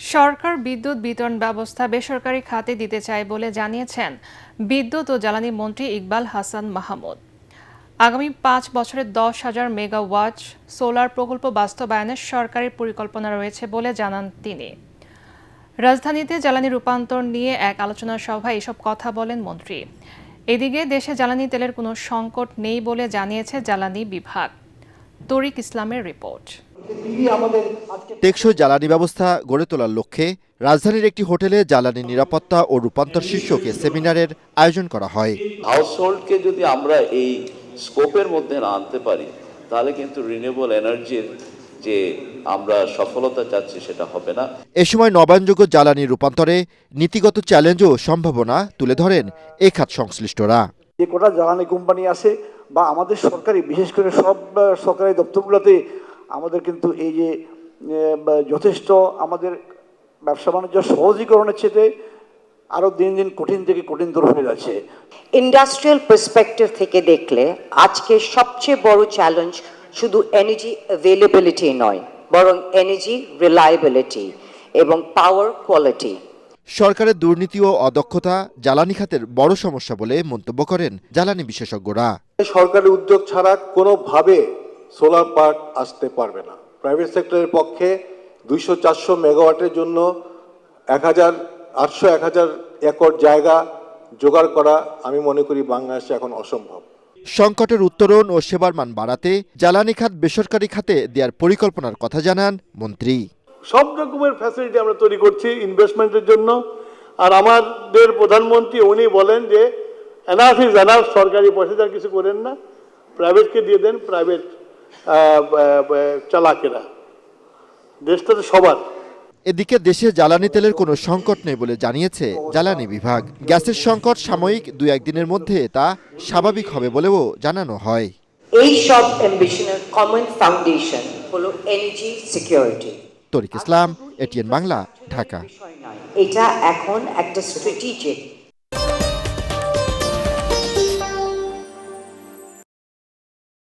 সরকার বিদ্যুৎ বিতরণ ব্যবস্থা বেসরকারি খাতে দিতে চায় বলে জানিয়েছেন বিদ্যুৎ ও জ্বালানি মন্ত্রী ইকবাল হাসান মাহমুদ। আগামী ৫ বছরে ১০,০০০ মেগাওয়াট সোলার প্রকল্প বাস্তবায়নের সরকারি পরিকল্পনা রয়েছে বলে জানান তিনি। রাজধানীতে জ্বালানি রূপান্তর নিয়ে এক আলোচনা সভায় এসব কথা বলেন মন্ত্রী। এদিকে দেশে জ্বালানি তেলের কোনো সংকট নেই বলে জানিয়েছে জ্বালানি বিভাগ। তরিক ইসলামের রিপোর্ট। টেকসই জ্বালানি ব্যবস্থা গড়ে তোলার লক্ষ্যে রাজধানীর একটি হোটেলে জ্বালানি নিরাপত্তা ও রূপান্তর শীর্ষক সেমিনারের আয়োজন করা হয়। হাউসহোল্ডকে যদি আমরা এই স্কোপের মধ্যে না আনতে পারি তাহলে কিন্তু রিনিউয়েবল এনার্জির যে আমরা সফলতা চাচ্ছি সেটা হবে না। এ সময় নবায়নযোগ্য জ্বালানি রূপান্তরে নীতিগত চ্যালেঞ্জ ও সম্ভাবনা তুলে ধরেন এ খাত সংশ্লিষ্টরা। যে কটা জ্বালানি কোম্পানি আছে বা আমাদের সরকারি বিশেষ করে সব সরকারি দপ্তরগুলোতে আমাদের কিন্তু এই যে যথেষ্ট আমাদের ব্যবসা বাণিজ্য সহজীকরণের চেয়ে আরও দিন দিন কঠিন থেকে কঠিনতর হয়ে যাচ্ছে। ইন্ডাস্ট্রিয়াল পার্সপেক্টিভ থেকে দেখলে আজকে সবচেয়ে বড় চ্যালেঞ্জ শুধু এনার্জি অ্যাভেলেবিলিটি নয়, বরং এনার্জি রিলায়েবিলিটি এবং পাওয়ার কোয়ালিটি। সরকারের দুর্নীতি ও অদক্ষতা জ্বালানি খাতের বড় সমস্যা বলে মন্তব্য করেন জ্বালানি বিশেষজ্ঞরা। সরকারি উদ্যোগ ছাড়া কোনোভাবে সোলার পার্ক আসতে পারবে না। প্রাইভেট সেক্টরের পক্ষে 200-400 মেগাওয়াটের জন্য 1000 একর জায়গা জোগাড় করা আমি মনে করি বাংলাদেশে এখন অসম্ভব। সংকটের উত্তরণ ও সেবার মান বাড়াতে জ্বালানি খাত বেসরকারি খাতে দেওয়ার পরিকল্পনার কথা জানান মন্ত্রী। সব রকমের ফ্যাসিলিটি আমরা তৈরি করছি ইনভেস্টমেন্টের জন্য। আর আমাদের প্রধানমন্ত্রী উনি বলেন যে এনাফ ইজ এনাফ, সরকারি পয়সা আর কিছু করেন না, প্রাইভেটকে দিয়ে দেন, প্রাইভেট চালাকেরা। দেশটা তো সবার। এদিকে দেশে জ্বালানি তেলের কোনো সংকট নেই বলে জানিয়েছে জ্বালানি বিভাগ। গ্যাসের সংকট সাময়িক 2-1 দিনের মধ্যে তা স্বাভাবিক হবে বলেও জানানো হয়। এই সব অ্যাম্বিশনের কমন ফাউন্ডেশন হলো এনার্জি সিকিউরিটি। তরিক ইসলাম, এটিএন বাংলা, ঢাকা। এটা এখন একটা স্ট্র্যাটেজিক